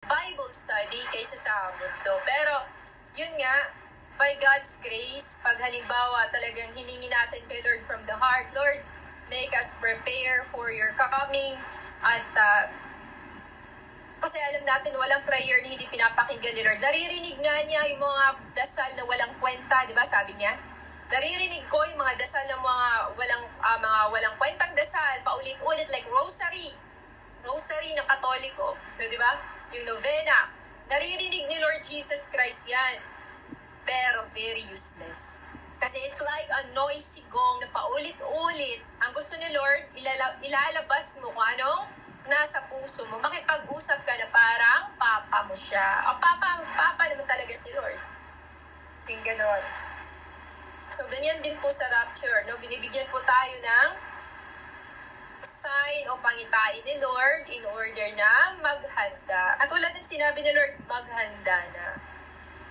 Bible study kaysa sa mundo. Pero, yun nga, by God's grace, pag halimbawa talagang hiningi natin kay Lord from the heart, Lord, make us prepare for your coming, at kasi alam natin walang prayer na hindi pinapakinggan ni Lord. Naririnig nga niya yung mga dasal na walang kwenta, di ba sabi niya? Naririnig ko yung mga dasal na mga walang kwentang dasal, paulit-ulit like rosary ng Katoliko, so, di ba? Yung novena. Naririnig ni Lord Jesus Christ yan. Pero very useless. Kasi it's like a noisy gong na paulit-ulit. Ang gusto ni Lord, ilalabas mo kung anong nasa puso mo. Makipag-usap ka na parang papa mo siya. O papa naman talaga si Lord. Yung ganon. So, ganyan din po sa rapture. No? Binibigyan po tayo ng sign o pangitain ni Lord in order na maghanda. At tulad ng sinabi ni Lord, maghanda na.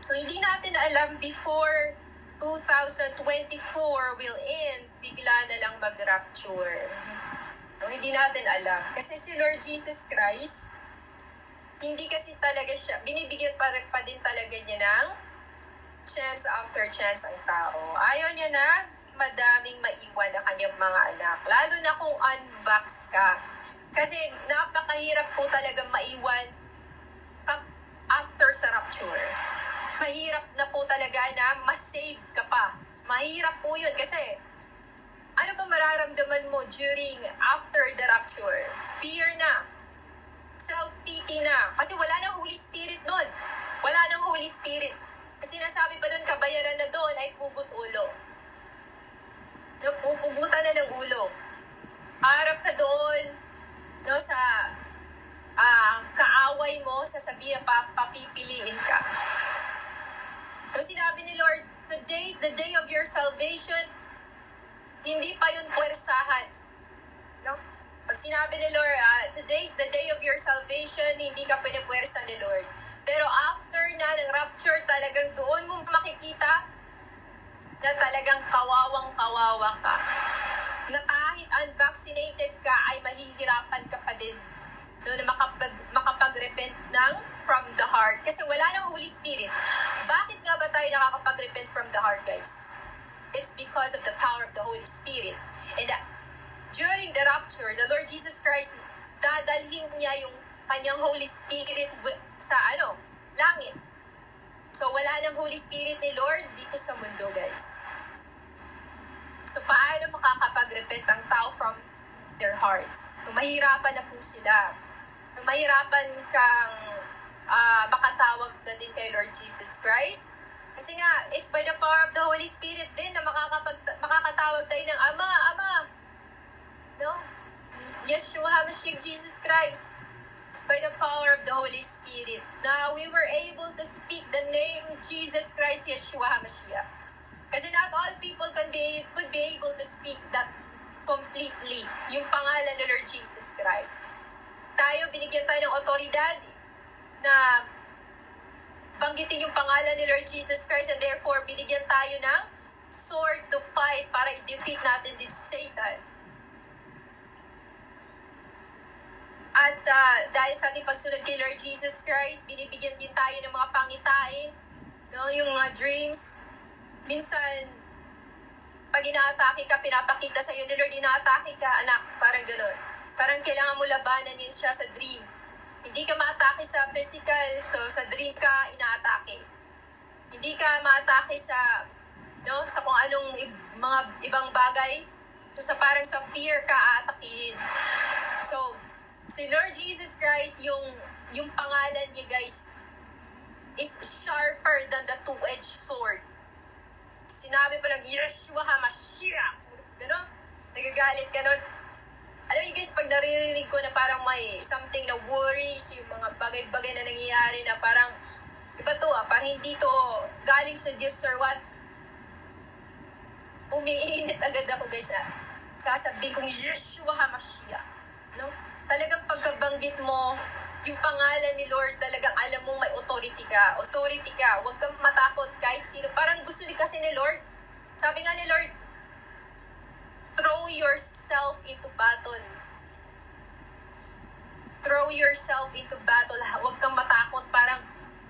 So, hindi natin alam before 2024 will end, bigla na lang mag-rapture. So, hindi natin alam. Kasi si Lord Jesus Christ, hindi kasi talaga siya, binibigyan pa din talaga niya ng chance after chance ang tao. Ayaw niya na madaming maiwan ang kanyang mga anak. Lalo na kung unvax ka. Kasi napakahirap po talaga maiwan after sa rapture. Mahirap na po talaga na masave ka pa. Mahirap po yun kasi ano ba mararamdaman mo after the rapture? Fear na. Self-pity na. Kasi wala nang Holy Spirit doon. Wala nang Holy Spirit. Kasi nasabi pa doon, kabayaran na doon ay pugot ulo. Pupugutan na ng ulo. Harap ka doon sa kaaway mo, sasabihin papipiliin ka. So sinabi ni Lord, today is the day of your salvation. Hindi pa yun puwersahan. No? Pag sinabi ni Lord, today is the day of your salvation, hindi ka pinapuwersa ni Lord. Pero after na ng rapture, talagang doon mo makikita na talagang kawawang-kawawa ka. Na kahit unvaccinated ka, ay mahihirapan ka pa din doon na makapag-repent from the heart. Kasi wala nang Holy Spirit. Bakit nga ba tayo nakakapag-repent from the heart, guys? It's because of the power of the Holy Spirit. And during the rapture, the Lord Jesus Christ, dadalhin niya yung kanyang Holy Spirit sa langit. So wala nang Holy Spirit ni Lord dito sa mundo, guys. So paano makakapag-repent ang tao from their hearts? So mahirapan na po sila. So mahirapan kang makatawag na din kay Lord Jesus Christ. Kasi nga, it's by the power of the Holy Spirit din na makakatawag tayo ng Ama. No? Yeshua HaMashiach, Jesus Christ. It's by the power of the Holy Spirit. Now, we were able to speak the name Jesus Christ, Yeshua HaMashiach. Kasi not all people could be able to speak that completely. Yung pangalan ni Lord Jesus Christ. Tayo, binigyan tayo ng otoridad na banggitin yung pangalan ni Lord Jesus Christ, and therefore binigyan tayo ng sword to fight para i-defeat natin din si Satan. At dahil sa ating pagsunod kay Lord Jesus Christ, binibigyan din tayo ng mga pangitain, no? Yung mga dreams. Minsan, pag inaatake ka, pinapakita sa'yo ni Lord, inaatake ka, anak, parang gano'n. Parang kailangan mo labanan yun siya sa dream. Hindi ka maatake sa physical, so sa dream ka, inaatake. Hindi ka maatake sa kung anong mga ibang bagay. So sa parang sa fear ka, aatakihin. So, si Lord Jesus Christ, yung pangalan niya, guys, is sharper than the two-edged sword. Sinabi pa lang, Yeshua HaMashiach. Gano'n? Nagagalit ka nun. Alam niyo guys, pag naririnig ko na parang may something na worries, yung mga bagay-bagay na nangyayari na parang, iba to parang hindi to galing sa Diyos or what, umiinit agad ako guys sasabihin kong Yeshua HaMashiach. No? Talagang pagkabanggit mo, yung pangalan ni Lord, talagang alam mong may authority ka. Authority ka. Huwag kang matakot kahit sino. Parang gusto din kasi ni Lord. Sabi nga ni Lord, throw yourself into battle. throw yourself into battle. Huwag kang matakot. Parang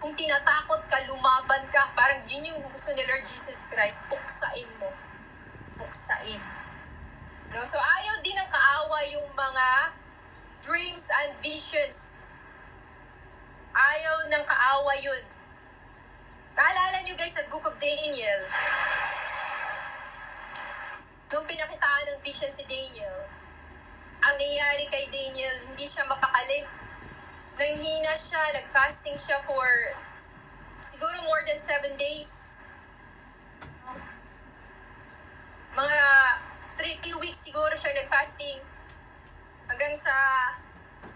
kung tinatakot ka, lumaban ka. Parang yun yung gusto ni Lord Jesus Christ. Puksain mo. Puksain. No? So ayaw din ng kaaway yung mga dreams and visions. Ayaw ng kaaway yun. Naalala nyo guys sa Book of Daniel, nung pinakitaan ng vision si Daniel, ang nangyari kay Daniel, hindi siya mapakali. Nanghina siya, nag-fasting siya for siguro more than 7 days. Mga 3 weeks siguro siya nag-fasting. Hanggang sa,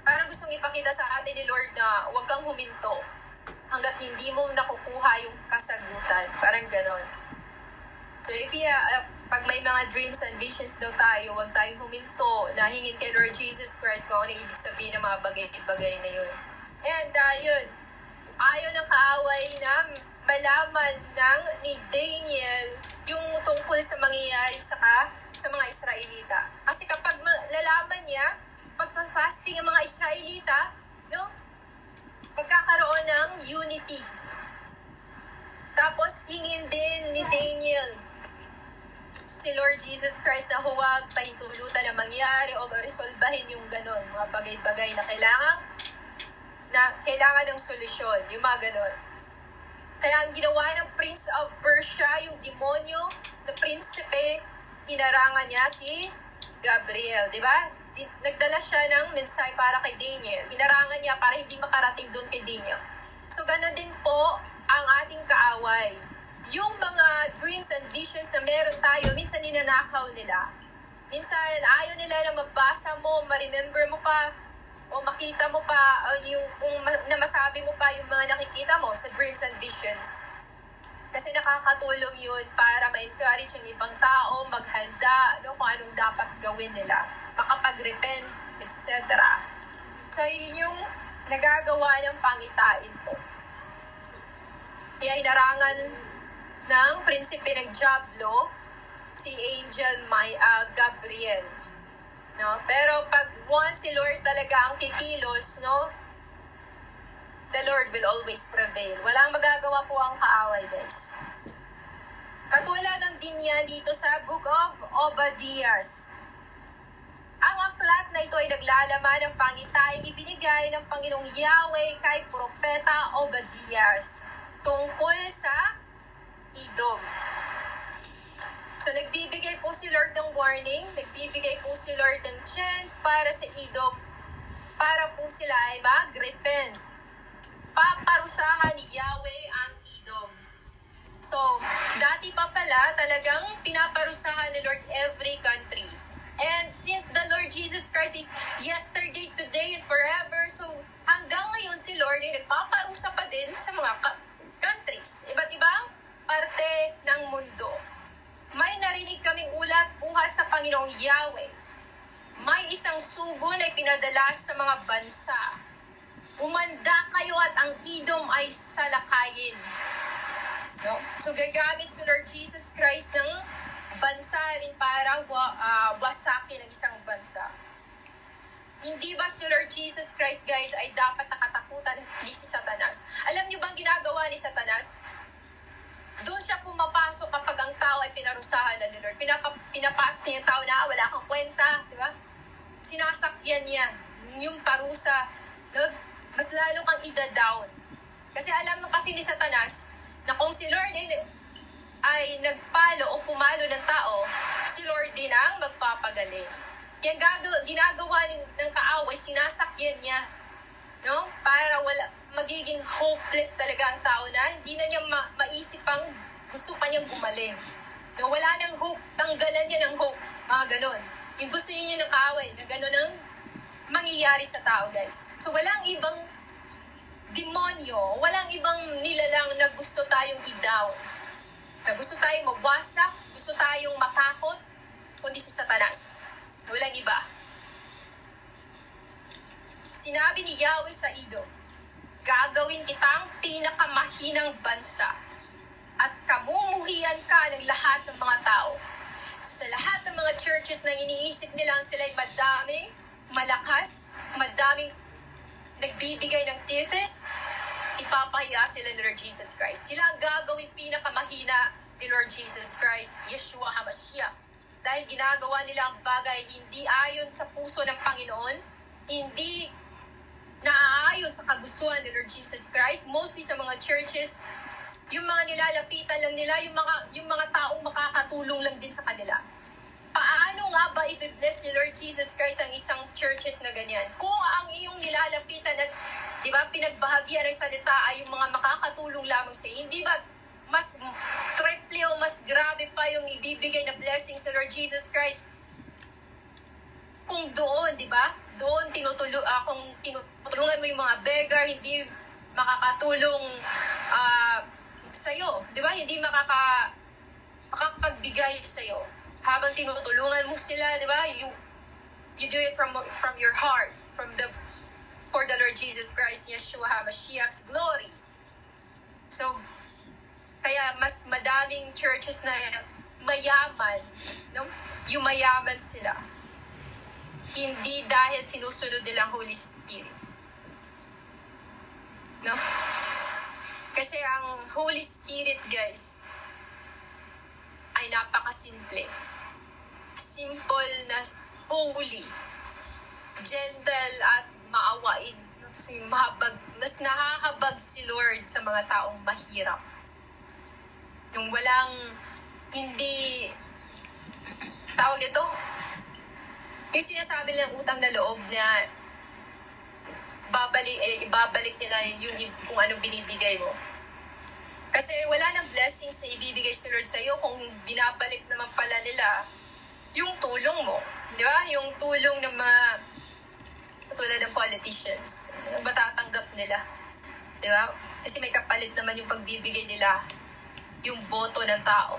parang gustong ipakita sa atin ni Lord na huwag kang huminto hanggat hindi mo nakukuha yung kasagutan. Parang ganon. So if pag may mga dreams and visions daw tayo, huwag tayong huminto na hingin kay Lord Jesus Christ kung ano ibig sabihin ng mga bagay-bagay na yun. And yun, ayaw ng kaaway na malaman ni Daniel yung tungkol sa mangyayari sa mga Israelita. Kasi kapag lalaman niya, pagpa-fasting ang mga Israelita, no, pagkakaroon ng unity. Tapos hingin din ni Daniel si Lord Jesus Christ na huwag pahintulutan na mangyari o resolbahin yung ganon, mga bagay-bagay na kailangan ng solusyon, yung mga ganon. Kaya ang ginawa ng Prince of Persia, yung demonyo, na prinsipe, inarangan niya si Gabriel, di ba? Nagdala siya ng mensahe para kay Daniel. Inarangan niya para hindi makarating doon kay Daniel. So ganon din po ang ating kaaway. Yung mga dreams and visions na meron tayo, minsan ninanakaw nila. Minsan ayaw nila na mabasa mo, ma-remember mo pa, o makita mo pa, na masabi mo pa yung mga nakikita mo sa dreams and visions. Kasi nakakatulong yun para ma-encourage ang ibang tao, maghanda, kung anong dapat gawin nila, makapag-repent, etc. So yun yung nagagawa ng pangitain po. Kaya inarangan ng prinsipe ng Diablo, si Angel Gabriel. No? Pero pag once si Lord talaga ang kikilos, no, the Lord will always prevail. Walang magagawa po ang kaaway, guys. Katulad ng din yan dito sa Book of Obadiah. Ang aklat na ito ay naglalaman ng pangitayang ibinigay ng Panginoong Yahweh kay Propeta Obadiah tungkol sa Edom. So nagbibigay po si Lord ng warning, nagbibigay po si Lord ng chance para sa Edom, para po sila ay mag-repent. Paparusahan ni Yahweh ang Edom. So, dati pa pala talagang pinaparusahan ni Lord every country. And since the Lord Jesus Christ is yesterday, today, and forever, so hanggang ngayon si Lord ay nagpaparusa pa din sa mga countries. Iba't ibang parte ng mundo. May narinig kaming ulat-buhat sa Panginoong Yahweh. May isang sugo na ipinadala sa mga bansa. Umanda kayo at ang Edom ay salakayin. No? So gagamit si Lord Jesus Christ ng bansa rin para wasakin ng isang bansa. Hindi ba si Lord Jesus Christ, guys, ay dapat nakatakutan ni si Satanas? Alam niyo bang ginagawa ni Satanas? Doon siya pumapasok kapag ang tao ay pinarusahan na ni Lord. Pinapasok niya yung tao na wala kang kwenta, di ba? Sinasakyan niya yung parusa. No? Mas lalo kang ida-down. Kasi alam mo kasi ni Satanas na kung si Lord ay nagpalo o pumalo ng tao, si Lord din ang magpapagaling. Kaya ginagawa ng kaaway, sinasakyan niya, no? Para magiging hopeless talaga ang tao na hindi na niya maisip pang gusto pa niyang gumaling. No, wala nang hope, tanggalan niya ng hope, mga ganon. Yung gusto niya ng kaaway, na ganon ang mangyayari sa tao, guys. So walang ibang demonyo, walang ibang nilalang na gusto tayong i-down, na gusto tayong mawasak, gusto tayong matakot, kundi si Satanas. Walang iba. Sinabi ni Yahweh sa Edom, gagawin kitang pinakamahinang bansa at kamumuhian ka ng lahat ng mga tao. Sa lahat ng mga churches na iniisip nilang sila'y madami, malakas, madaming nagbibigay ng thesis, ipapahiya sila ni Lord Jesus Christ. Sila ang gagawing pinakamahina ni Lord Jesus Christ, Yeshua HaMashiach. Dahil ginagawa nila ang bagay hindi ayon sa puso ng Panginoon, hindi naaayon sa kagustuhan ni Lord Jesus Christ. Mostly sa mga churches, yung mga nilalapitan lang nila, yung mga taong makakatulong lang din sa kanila. Paano nga ba i-bless ni Lord Jesus Christ ang isang churches na ganyan? Kung ang iyong nilalapitan at, di ba, pinagbahagian ng salita ay yung mga makakatulong lamang sa iyo, hindi ba mas triple o mas grabe pa yung ibibigay na blessing sa Lord Jesus Christ? Kung doon, di ba? Doon kung tinutulungan mo yung mga beggar, hindi makakatulong sa'yo. Di ba? Hindi makakapagbigay sa'yo. Habang tinutulungan mo sila, di ba? You do it from your heart, for the Lord Jesus Christ, Yeshua HaMashiach's glory. So, kaya mas madaming churches na mayaman, no? Yung mayaman sila. Hindi dahil sinusunod nilang Holy Spirit. No? Kasi ang Holy Spirit, guys, ay napakasimple. Simple na holy, gentle at maawain. Mas nakakabag si Lord sa mga taong mahirap. Yung walang, hindi, tawag ito, yung sinasabi nilang utang na loob na ibabalik nila yun kung anong binibigay mo. Kasi wala nang blessings na ibibigay si Lord sa iyo kung binabalik naman pala nila yung tulong mo. Di ba? Yung tulong ng mga tulad ng politicians. Matatanggap nila. Di ba? Kasi may kapalit naman yung pagbibigay nila yung boto ng tao.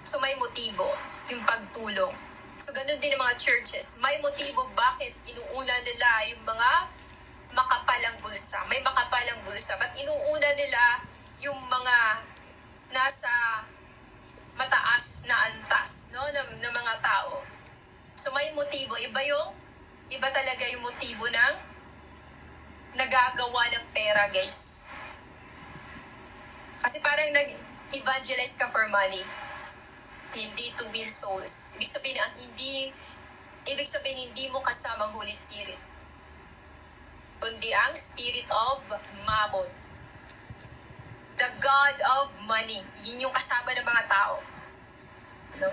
So may motibo yung pagtulong. So ganun din ng mga churches. May motibo bakit inuuna nila yung mga makapalang bulsa. May makapalang bulsa. Ba't inuuna nila yung mga nasa mataas na antas, no, ng mga tao. So may motibo. Iba talaga yung motibo ng nagagawa ng pera, guys. Kasi parang nag-evangelize ka for money. Hindi to win souls. Ibig sabihin hindi mo kasama ang Holy Spirit. Kundi ang spirit of mammon. The God of money. Yun yung kasama ng mga tao. No?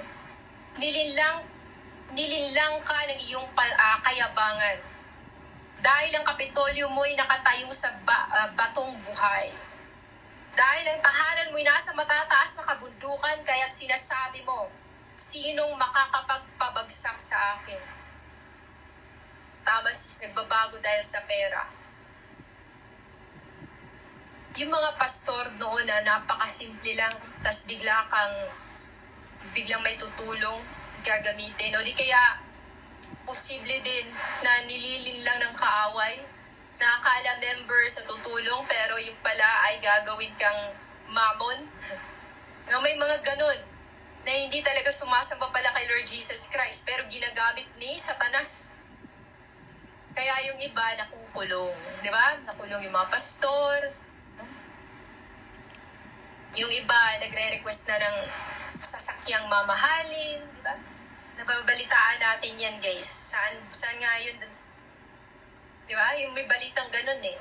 Nilinlang ka ng iyong kayabangan. Dahil ang kapitolyo mo ay nakatayo sa batong buhay. Dahil ang tahanan mo ay nasa matataas na kabundukan, kaya't sinasabi mo, sinong makakapagpabagsak sa akin? Tama sis, nagbabago dahil sa pera. Yung mga pastor noon na napakasimple lang, tas biglang may tutulong, gagamitin. O di kaya, posible din na nililin lang ng kaaway, nakakala member sa tutulong, pero yung pala ay gagawin kang mammon. May mga ganun, na hindi talaga sumasamba pala kay Lord Jesus Christ, pero ginagamit ni Satanas. Kaya yung iba nakukulong, di ba? Nakulong yung mga pastor. Yung iba nagre-request na ng sasakyang mamahalin, di ba? Nababalitaan natin yan, guys. Saan nga yun? Di ba? Yung may balitang ganun eh.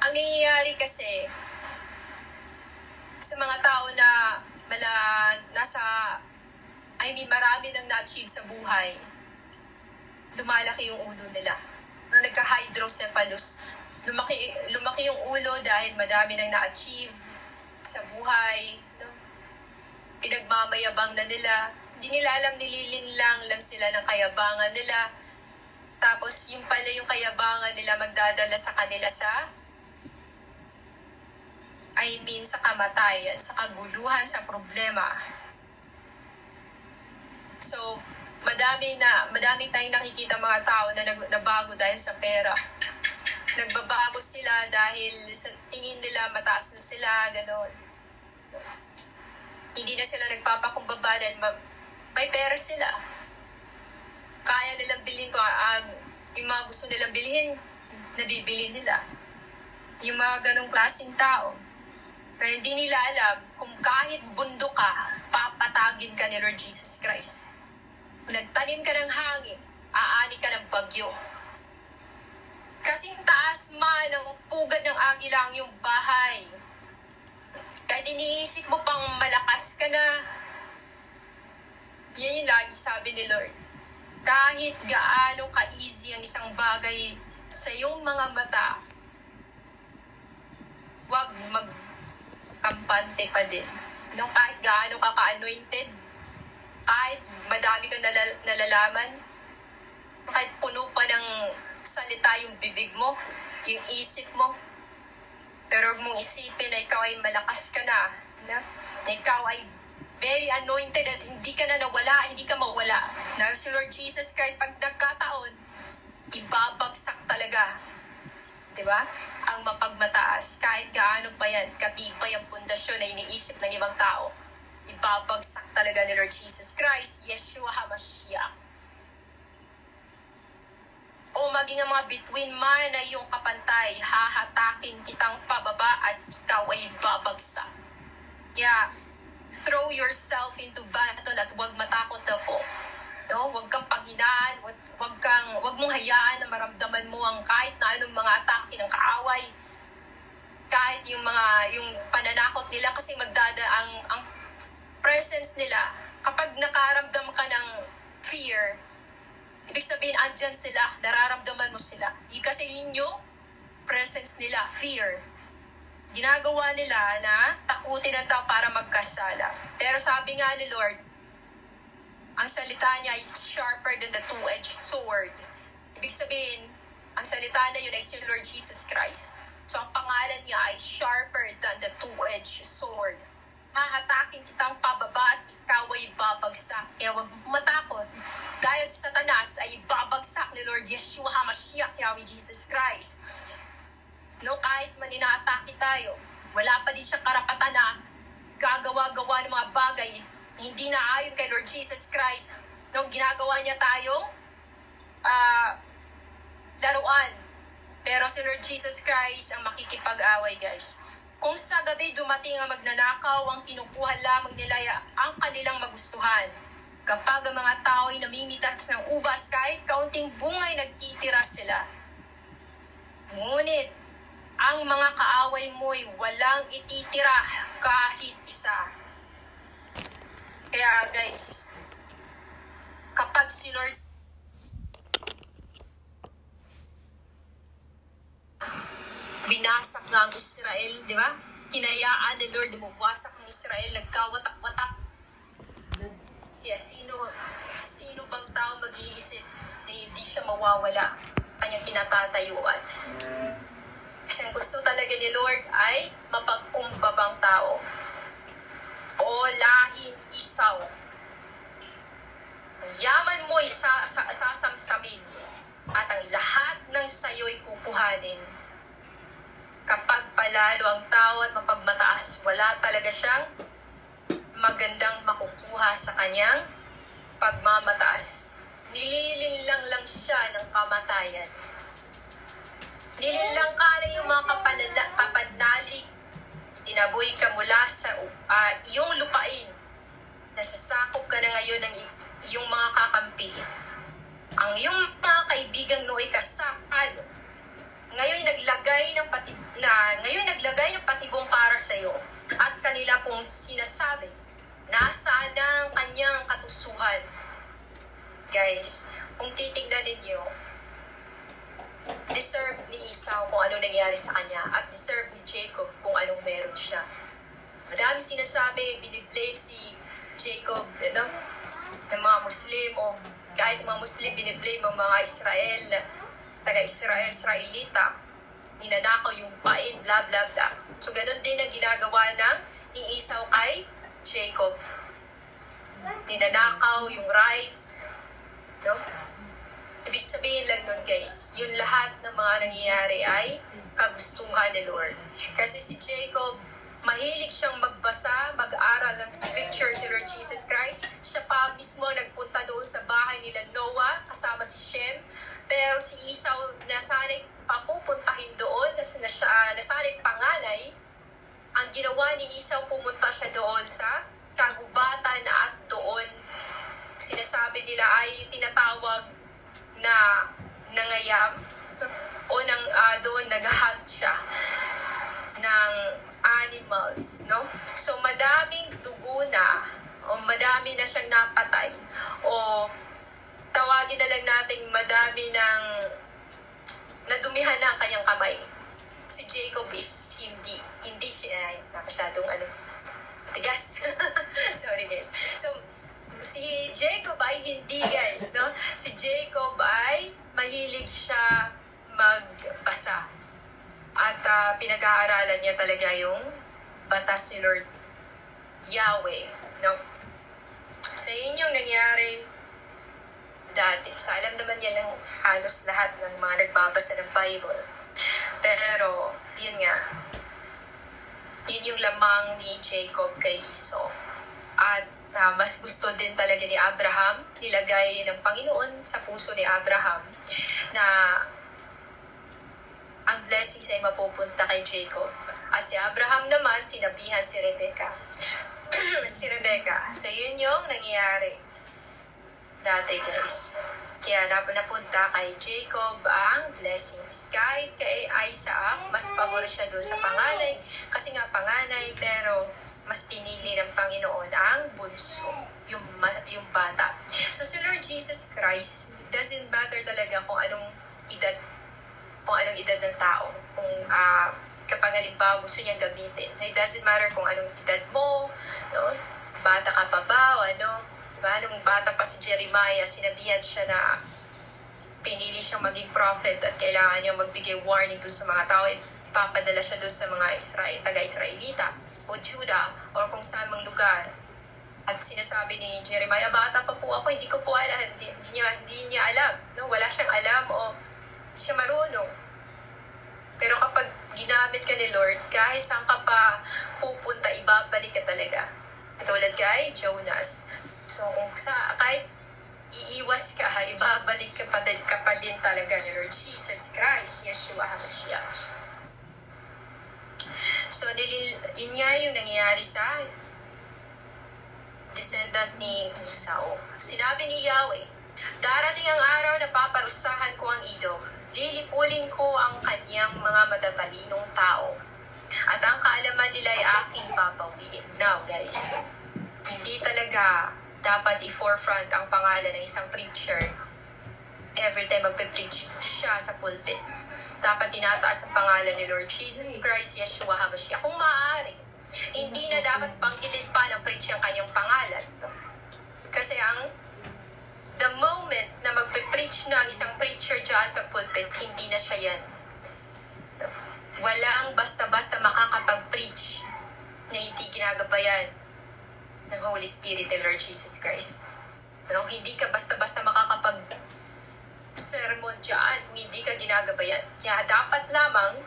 Ang nangyayari kasi sa mga tao na marami nang na-achieve sa buhay, lumalaki yung ulo nila. Nagka-hydrocephalus. Lumaki yung ulo dahil madami nang na-achieve sa buhay. No? Pinagmamayabang na nila. Hindi nila alam, nililinlang lang sila ng kayabangan nila. Tapos yung pala yung kayabangan nila magdadala sa kanila sa kamatayan, sa kaguluhan, sa problema. So, madami tayong nakikita mga tao na nabago dahil sa pera. Nagbabago sila dahil sa tingin nila mataas na sila, gano'n. Hindi na sila nagpapakumbaba dahil may pera sila. Kaya nilang bilhin ko, Yung mga gusto nilang bilhin, nabibili nila. Yung mga ganong klaseng tao. Pero hindi nila alam kung kahit bundok ka, papatagin ka ni Lord Jesus Christ. Kung nagtanim ka ng hangin, aani ka ng bagyo. Kasing taas man ng pugad ng agila ang iyong bahay. Kahit iniisip mo pang malakas ka na, yan yung lagi sabi ni Lord. Kahit gaano ka-easy ang isang bagay sa iyong mga mata, huwag magkampante pa din. No, kahit gaano ka ka-anointed, kahit madami kang nalalaman, kahit puno pa ng salita yung bibig mo, yung isip mo, pero huwag mong isipin na ikaw ay malakas ka na ikaw ay very anointed at hindi ka na nawala, hindi ka mawala. Na si Lord Jesus Christ, pag nagkataon, ibabagsak talaga. Diba? Ang mapagmataas, kahit gaano pa yan, katibay ang pundasyon na iniisip ng ibang tao, ibabagsak talaga ni Lord Jesus Christ, Yeshua HaMashiach. O maging ang mga between man na iyong kapantay, hahatakin kitang pababa at ikaw ay babagsak. Kaya, throw yourself into battle at huwag matakot na po. No? Huwag kang panghinaan, huwag mong hayaan na maramdaman mo ang kahit na anong mga atake ng kaaway, kahit yung pananakot nila, kasi ang presence nila, kapag nakaramdam ka ng fear, ibig sabihin andyan sila, nararamdaman mo sila. Kasi yun yung presence nila, fear. Ginagawa nila na takutin ang tao para magkasala. Pero sabi nga ni Lord, ang salita niya is sharper than the two-edged sword. Ibig sabihin, ang salita na yun ay si Lord Jesus Christ. So ang pangalan niya ay sharper than the two-edged sword. Hahatakin kitang pababa at ikaw ay babagsak. Kaya huwag matakot. Dahil si Satanas ay babagsak ni Lord Yeshua HaMashiach, Yahweh Jesus Christ. No, kahit man inaatake tayo, wala pa din siya karapatan na gagawa-gawa ng mga bagay hindi na ayon kay Lord Jesus Christ. No, ginagawa niya tayong laruan. Pero si Lord Jesus Christ ang makikipag-away, guys. Kung sa gabi dumating ang magnanakaw, ang kinukuha lamang nila ang kanilang magustuhan. Kapag ang mga tao ay namimitas ng ubas, kahit kaunting bungay nagtitira sila. Ngunit, ang mga kaaway mo'y walang ititira kahit isa. Kaya guys, kapag si Lord binasak nga ang Israel, di ba? Hinayaan ni Lord, bumuwasak ang Israel, nagkawatak-watak. Kaya sino bang tao mag-iisip na hindi siya mawawala kanyang kinatatayuan? Kasi ang gusto talaga ni Lord ay mapagkumbabang tao. O lahi ni Isaw. Yaman mo'y sasamsamin at ang lahat ng sayo'y kukuhanin. Kapag palalo ang tao at mapagmataas, wala talaga siyang magandang makukuha sa kanyang pagmamataas. Nililinlang lang siya ng kamatayan. Nilinlang ka na yung mga kapanalig. Tinaboy ka mula sa iyong lupain. Nasasakop ka na ngayon ng iyong mga kakampi. Ang iyong mga kaibigang nooy kasakal. Ngayon naglagay ng patibong para sa iyo. At kanila pong sinasabi, nasaan ang kanyang katusuhan? Guys, kung titignan ninyo, deserve ni Esau kung anong nangyari sa kanya at deserve ni Jacob kung anong meron siya. Madami sinasabi, biniblame si Jacob ng mga Muslim o kahit mga Muslim, biniblame ang mga Israel, Israelita, ninanakaw yung pain, blah blah blah. So ganun din ang ginagawa ni Esau kay Jacob. Ninanakaw yung rights, no? Ibig sabihin lang nun, guys, yung lahat ng mga nangyayari ay kagustuhan ni Lord. Kasi si Jacob, Mahilig siyang magbasa, mag-aral ng scripture si Lord Jesus Christ. Siya pa mismo nagpunta doon sa bahay nila Noah kasama si Shem. Pero si Esau nasanay papupuntahin doon, nasanay panganay. Ang ginawa ni Esau, pumunta siya doon sa kagubatan at doon sinasabi nila ay tinatawag na nangayam o doon nag-hunt siya ng animals, no? So madaming dugo na o madami na siyang napatay o tawagin na lang natin madami ng nadumihan na ang kanyang kamay. Si Jacob is hindi siya masyadong tigas. Sorry guys. So si Jacob ay hindi guys, no? Si Jacob ay mahilig siya magbasa. At pinag-aaralan niya talaga yung batas ni Lord Yahweh, no? Sa inyong nangyari dati, so alam naman niya ng halos lahat ng mga nagbabasa ng Bible. Pero, yun nga, yun yung lamang ni Jacob kay Esau. At mas gusto din talaga ni Abraham, nilagay ng Panginoon sa puso ni Abraham na ang blessings ay mapupunta kay Jacob. At si Abraham naman, sinabihan si Rebecca. So yun yung nangyayari dati guys. Kaya napunta kay Jacob ang blessings. Kahit kay Isaac, mas pabor siya doon sa panganay. Kasi nga panganay, pero mas pinili ng Panginoon ang bunso, yung bata. So si Lord Jesus Christ, it doesn't matter talaga kung anong edad ng tao. Kung kapag halimbawa gusto niyang gamitin. It doesn't matter kung anong edad mo, no? Bata ka pa ba o diba? Nung bata pa si Jeremiah, sinabihan siya na pinili siyang maging prophet at kailangan niyang magbigay warning dun sa mga tao. Ipapadala siya dun sa mga taga-Israelita o Judah o kung saan mang lugar. At sinasabi ni Jeremiah, bata pa po ako, hindi ko po alam, hindi niya alam. No? Wala siyang alam o siya marunong. Pero kapag ginamit ka ni Lord, kahit saan ka pa pupunta, ibabalik ka talaga. Tulad kay Jonas. So kahit iiwas ka, ibabalik ka pa din talaga ni Lord Jesus Christ, Yeshua HaMashiach. So yun nga yung nangyayari sa descendant ni Esau. Sinabi ni Yahweh, darating ang araw na paparusahan ko ang Edom. Lilipulin ko ang kanyang mga matatalinong tao. At ang kaalaman nila ay aking papawiin. Now guys, hindi talaga dapat i-forefront ang pangalan ng isang preacher every time magpe-preach siya sa pulpit. Dapat tinataas ang pangalan ni Lord Jesus Christ, Yeshua HaMashiach. Kung maaari, hindi na dapat banggitin pa ng preach ang kanyang pangalan. Kasi the moment na magpe-preach na ang isang preacher dyan sa pulpit, hindi na siya yan. Wala ang basta-basta makakapag-preach na hindi ginagabayan ng Holy Spirit and Lord Jesus Christ. Hindi ka basta-basta makakapag-sermon dyan, hindi ka ginagabayan. Kaya dapat lamang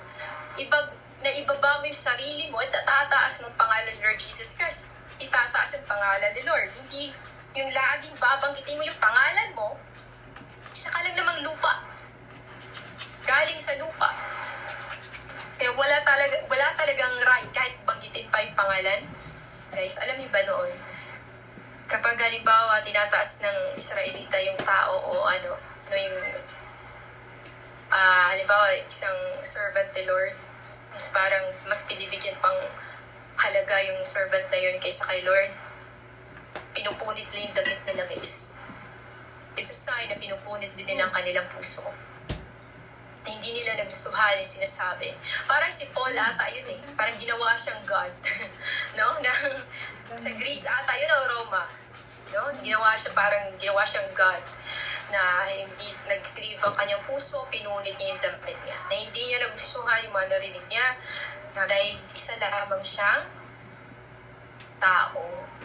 ibaba mo yung sarili mo at tataas ng pangalan ni Lord Jesus Christ. Itataas ang pangalan ni Lord. Hindi yung laging babanggitin mo yung pangalan mo, isa ka lang namang lupa. Galing sa lupa. Kaya wala talagang right kahit banggitin pa yung pangalan. Guys, alam niyo ba noon? Kapag halimbawa tinataas ng Israelita yung tao o yung halimbawa isang servant ni Lord, parang mas pinibigyan pang halaga yung servant na yun kaysa kay Lord. Pinupunit nila yung damit nila guys. It's a sign na pinupunit din nila ang kanilang puso. Hindi nila nagustuhan yung sinasabi. Parang si Paul ata yun eh. Parang ginawa siyang God. No? Sa Greece ata yun o Roma. No? Ginawa siyang God. Na hindi nag-grieve ang kanyang puso, pinunit niya yung damit niya. Na hindi niya nagustuhan yung mga narinig niya. Na dahil isa lamang siyang tao.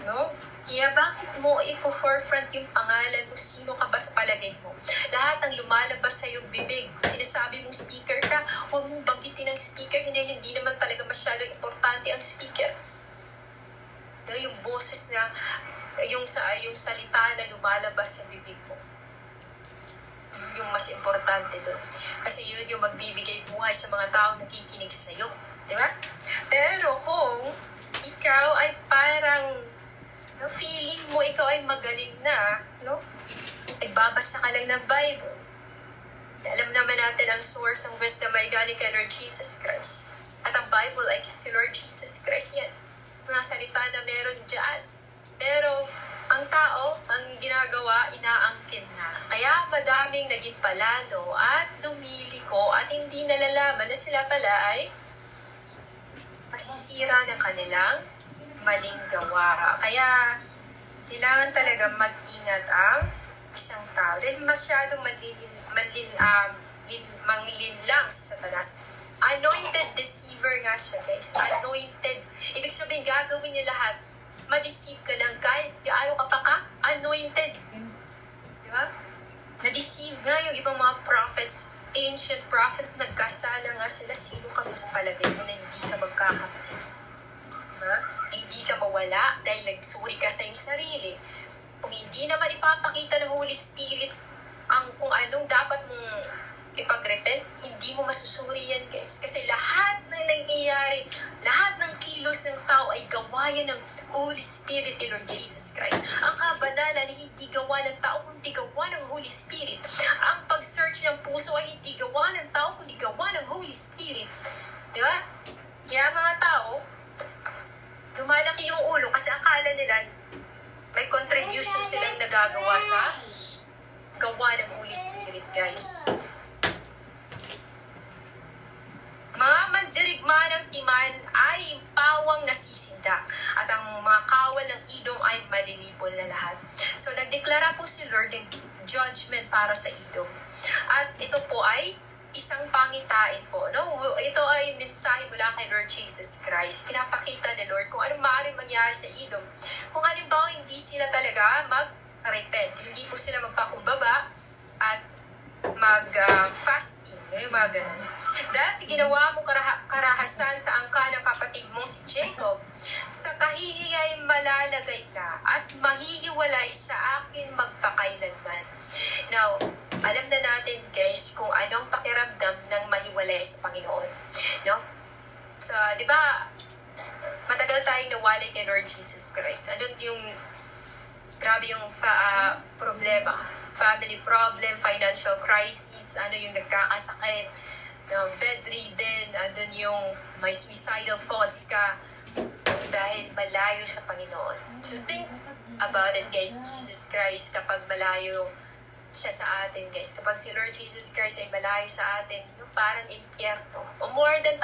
No? Kaya bakit mo ipo-forefront yung pangalan mo? Sino ka ba sa palagay mo? Lahat ng lumalabas sa iyong bibig, sinasabi mong speaker ka, huwag mong banggitin ang speaker, hindi naman talaga masyadong importante ang speaker. Yung boses na, yung salita na lumalabas sa bibig mo. Yung mas importante doon. Kasi yun yung magbibigay buhay sa mga taong nakikinig sa iyo. Di ba? Pero kung ikaw ay parang feeling mo ikaw ay magaling na, no? Nagbabasa ka lang ng Bible. Alam naman natin ang source ng wisdom ay galing kay Lord Jesus Christ. At ang Bible ay si Lord Jesus Christ yan. Mga salita na meron dyan. Pero ang tao, ang ginagawa, inaangkin na. Kaya madaming naging palalo at lumiliko at hindi nalalaman na sila pala ay masisira ng kanilang maling gawa. Kaya kailangan talaga mag-ingat ang isang tao. Dahil masyadong manglinlang si Satanas. Anointed deceiver nga siya, guys. Anointed. Ibig sabihin, gagawin niya lahat. Ma-deceive ka lang kahit gaano ka pa anointed. Di ba? Na-deceive nga yung ibang mga prophets, ancient prophets, nagkasala nga sila. Sino ka mo sa palagay mo na hindi ka magkakapit? Diba? Hindi ka mawala dahil nagsuri ka sa iyong sarili. Kung hindi naman ipapakita ng Holy Spirit kung anong dapat mong ipag-repent, hindi mo masusuri yan, guys. Kasi lahat ng nangyayari, lahat ng kilos ng tao ay gawayan ng Holy Spirit ni Lord Jesus Christ. Ang kabanalan ay hindi gawa ng tao, kundi gawa ng Holy Spirit. Ang pag-search ng puso ay hindi gawa ng tao, kundi gawa ng Holy Spirit. Di ba? Kaya mga tao, lumalaki yung ulo kasi akala nila may contribution silang nagagawa sa gawa ng Holy Spirit, guys. Mga mandirigma ng timan ay pawang nasisindak at ang mga kawal ng idong ay malilipol na lahat. So, nagdeklara po si Lord ng judgment para sa idong. At ito po ay isang pangitain po. No? Ito ay mensahe mula kay Lord Jesus Christ. Pinapakita ni Lord kung anong maaaring mangyari sa idong. Kung halimbawa hindi sila talaga mag-repent, hindi po sila magpakumbaba at mag-fasting. Yung mga ganun. Dahil sa ginawa mong karahasan sa angka ng kapatid mong si Jacob, sa kahihiyay malalagay ka at mahihiwalay sa akin magpakailanman. Now, alam na natin guys kung anong pakiramdam ng mahiwalay sa Panginoon. No? So, di ba, matagal tayong nawalay kay Lord Jesus Christ. Ano yung grabe yung problema, family problem, financial crisis, ano yung nagkakasakit, bedridden, andun yung may suicidal thoughts ka dahil malayo sa Panginoon. So think about it guys, Jesus Christ, kapag malayo siya sa atin guys, kapag si Lord Jesus Christ ay malayo sa atin, yung parang impyerno, o more than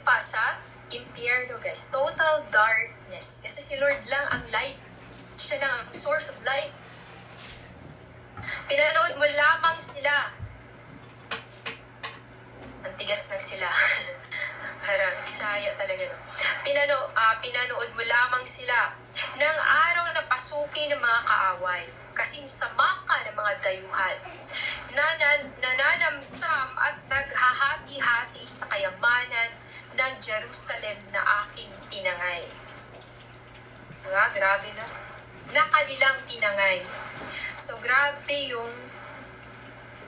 pa sa impyerno guys, total darkness, kasi si Lord lang ang light. Siya lang ang source of light. Pinanood mo lamang sila. Ang tigas ng sila. Parang Bisaya talaga. No? Pinanood mo lamang sila ng araw na pasukin ng mga kaaway. Kasing sama ka ng mga dayuhan. Nananamsam at naghahati-hati sa kayamanan ng Jerusalem na aking tinangay. Diba? Grabe na. Na kanilang tinangay. So, grabe yung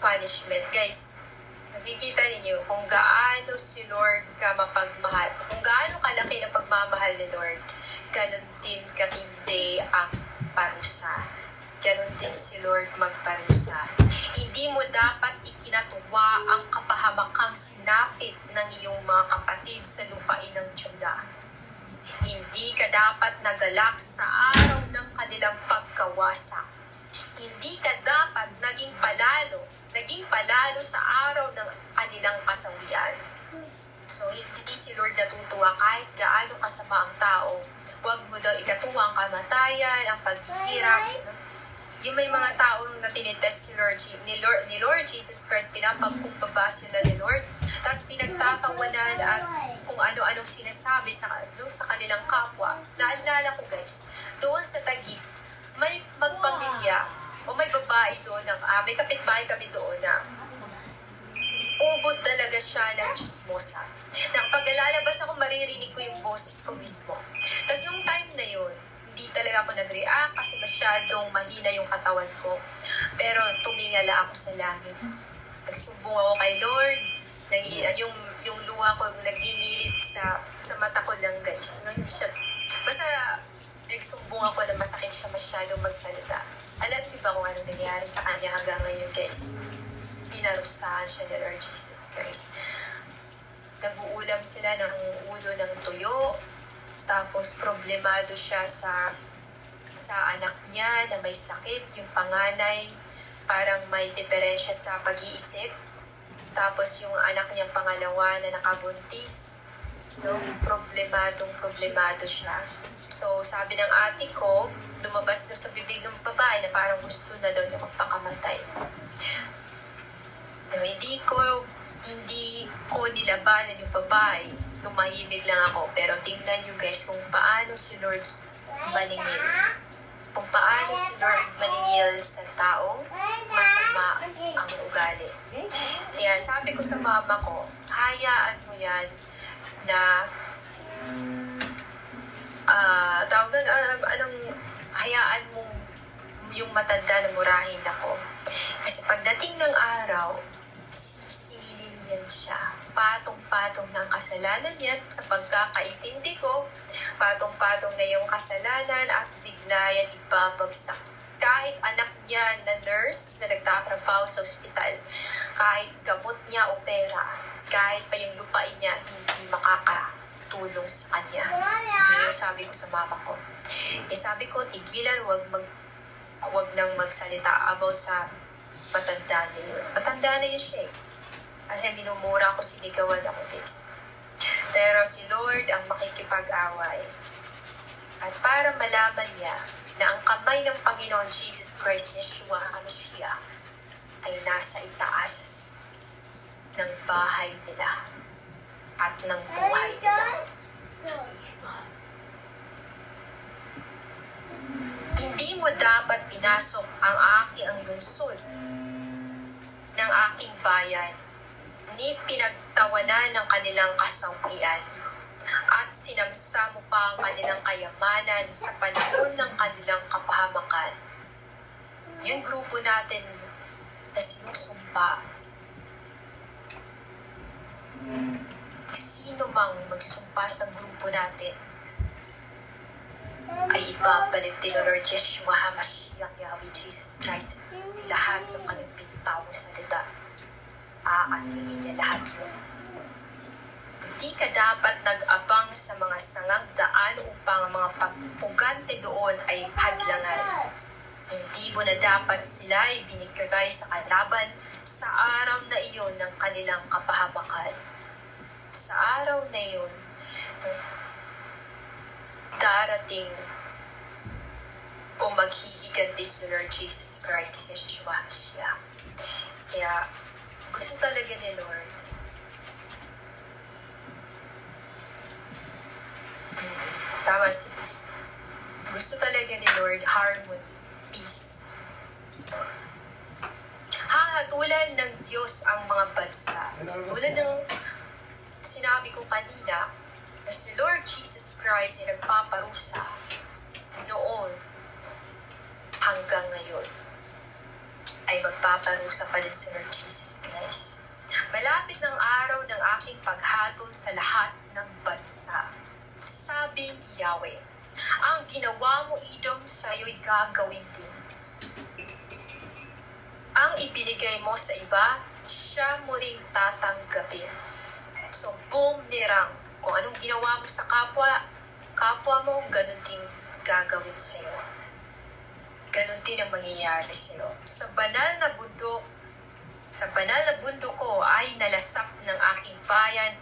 punishment. Guys, nakikita ninyo kung gaano si Lord ka mapagmahal. Kung gaano kalaki ng pagmamahal ni Lord, ganon din katindi ang parusa. Ganon din si Lord magparusa. Hindi mo dapat ikinatuwa ang kapahamakang sinapit ng iyong mga kapatid sa lupain ng Juda. Hindi ka dapat nagalak sa araw ng kanilang pagkawasak. Hindi ka dapat naging palalo sa araw ng kanilang kasawian. So, hindi si Lord natutuwa kahit gaano kasama ang tao. Huwag mo daw ikatuwa ang kamatayan, ang paghihirap. Yung may mga taong na tinitest ni Lord Jesus Christ, pinapagkumbaba sila ni Lord. Tapos pinagtatawanan at kung kung ano-anong sinasabi sa kanilang kapwa. Naalala ko guys, doon sa Taguig, may magpamilya o may babae doon, may kapitbahay kami doon na ubod talaga siya ng chismosa. Nang pag lalabas ako, maririnig ko yung boses ko mismo. Tapos nung time na yun, hindi talaga ako nag-react kasi masyadong mahina yung katawan ko. Pero tumingala ako sa langit. Nagsumbong ako kay Lord. Yung luha ko nagdinilit sa mata ko lang guys. No, hindi siya, basta nagsumbong ako na masakit siya masyadong magsalita. Alam niyo ba kung anong nangyari sa kanya hanggang ngayon guys? Dinarusahan siya ni Lord Jesus Christ. Nag-uulam sila ng ulo ng tuyo. Tapos problemado siya sa anak niya na may sakit. Yung panganay parang may diferensya sa pag-iisip. Tapos yung anak niyang pangalawa na nakabuntis, no? Problemado siya. So sabi ng ate ko, lumabas na sa bibig ng babae na parang gusto na daw niya magpakamatay. No, hindi ko nilabanan yung babae. Tumahimik lang ako. Pero tingnan nyo guys kung paano si Lord maningil. Kung paano si Lord maningil sa taong masama ang ugali. Kaya sabi ko sa mama ko, hayaan mo yan na hayaan mo yung matanda na murahin ako. Kasi pagdating ng araw, sisingilin yan siya. Patong-patong ng kasalanan yan sa pagkakaintindi ko. Patong-patong na yung kasalanan at bigla yan ibabagsak. Kahit anak niya na nurse na nagtatrabaho sa ospital, kahit gamot niya o pera, kahit pa yung lupain niya, hindi makakatulong sa kanya. Yun yung sabi ko sa mama ko. Sabi ko, tigilan, wag nang magsalita about sa matanda niya. Matanda na yun siya eh. Kasi minumura ko, sinigawan ako guys. Pero si Lord ang makikipag-away. At para malaman niya na ang kamay ng Panginoon Jesus Christ, Yeshua HaMashiach, ay nasa itaas ng bahay nila at ng buhay nila. Hindi mo dapat pinasok ang lungsod ng aking bayan, ni pinagtawanan ng kanilang kasawian, at sinamsamo pa ang kanilang kayamanan sa panahon ng kanilang kapahamakan. Yung grupo natin na sinusumpa, sino mang magsumpa sa grupo natin, ay ibabalik din ng Lord Yeshua HaMashiach, Yahweh Jesus Christ, lahat ng kanyang pinitawang salita. Aanilin niya lahat yun. Hindi ka dapat nag-abang sa mga sangang daan upang ang mga pagpugante doon ay hadlangan. Hindi mo na dapat sila ibinigay sa kalaban sa araw na iyon ng kanilang kapahamakan. Sa araw na iyon, darating o maghihiganti si Lord Jesus Christ, Yeshua HaMashiach. Kaya, gusto talaga ni Lord. Tama sis. Gusto talaga ni Lord harmony, peace. Hahatulan ng Diyos ang mga bansa. Tulad ng sinabi ko kanina, na si Lord Jesus Christ ay nagpaparusa noon hanggang ngayon. Ay magpaparusa pa din si Lord Jesus Christ. Malapit ng araw ng aking paghatol sa lahat ng bansa. Sabi ni Yahweh, ang ginawa mo Edom sa'yo'y gagawin din. Ang ibinigay mo sa iba, siya mo ring tatanggapin. So, bumerang. Kung anong ginawa mo sa kapwa mo, ganun din gagawin sa'yo. Ganun din ang mangyayari sa'yo. Sa banal na bundok ko ay nalasap ng aking bayan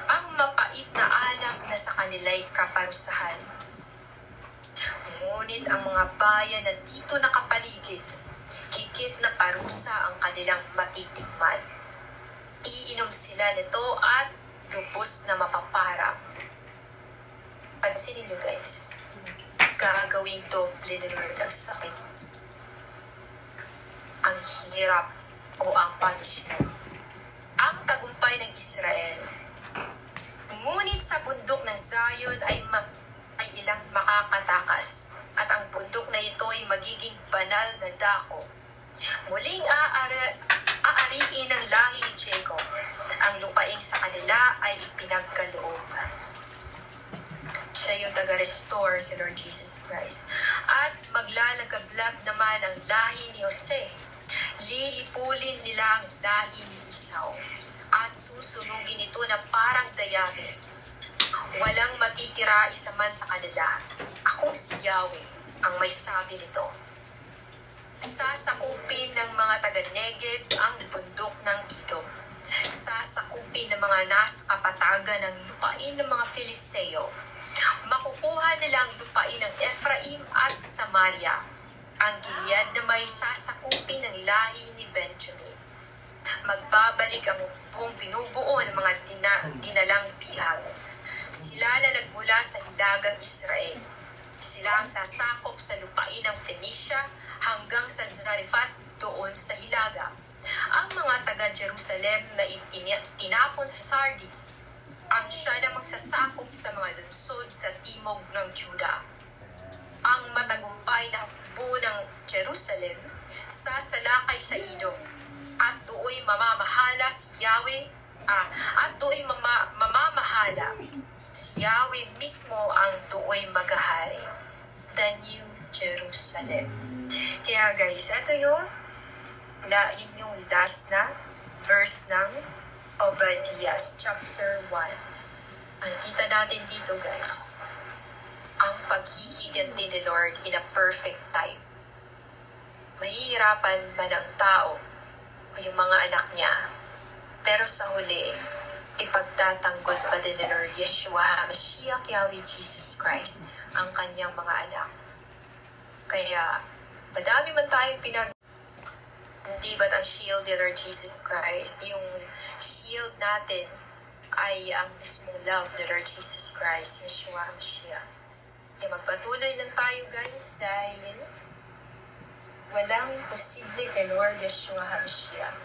ang mapait na alak na sa kanila'y kaparusahan. Ngunit ang mga bayan na dito nakapaligid, higit na parusa ang kanilang matitikman. Iinom sila nito at lubos na mapaparang. Pansinin nyo guys, gagawing doble ni Lord ang sakit, ang hirap o ang punishment, ang tagumpay ng Israel. Ngunit sa bundok ng Zion ay may ilang makakatakas, at ang bundok na ito ay magiging banal na dako. Muling aariin ng lahi ni Jacob. Ang lupain sa kanila ay ipinagkaloob. Siya yung taga-restore, si Lord Jesus Christ. At maglalagablab naman ang lahi ni Jose. Lilipulin nila ang lahi ni Esau at susunugin ito na parang dayami. Walang matitira isa man sa kanila. Akong si Yahweh ang may sabi nito. Sasakupin ng mga taga-Negeb ang bundok ng Edom. Sasakupin ng mga nasa kapatagan ng lupain ng mga Filisteo. Makukuha nila ang lupain ng Ephraim at Samaria. Ang Gilead na may sasakupin ng lahi ni Benjamin. Magbabalik ang buong binubuo ng mga dinalang bihag. Sila na nagmula sa hilagang Israel. Sila ang sasakop sa lupain ng Phoenicia hanggang sa Zarephath doon sa hilaga. Ang mga taga-Jerusalem na tinapon sa Sardis, ang siya namang sasakop sa mga lungsod sa timog ng Juda. Ang matagumpay na hukbo ng Jerusalem sasalakay sa Edom, at do'y mamamahala si Yahweh, at do'y mamamahala si Yahweh mismo ang do'y maghahari. The New Jerusalem. Kaya guys, ito yung last na verse ng Obadiah chapter 1. Nakita natin dito guys, ang paghihiganti ni Lord in a perfect time. Mahihirapan man ang tao o yung mga anak niya, pero sa huli, ipagtatanggol pa din ni Lord Yeshua HaMashiach Yahweh Jesus Christ ang kanyang mga anak. Kaya, madami man tayong hindi ba't ang shield ni Lord Jesus Christ? Yung shield natin ay ang mismong love ni Lord Jesus Christ, Yeshua HaMashiach. Kaya magpatuloy lang tayo guys dahil walang posible kay Lord Yeshua HaMashiach.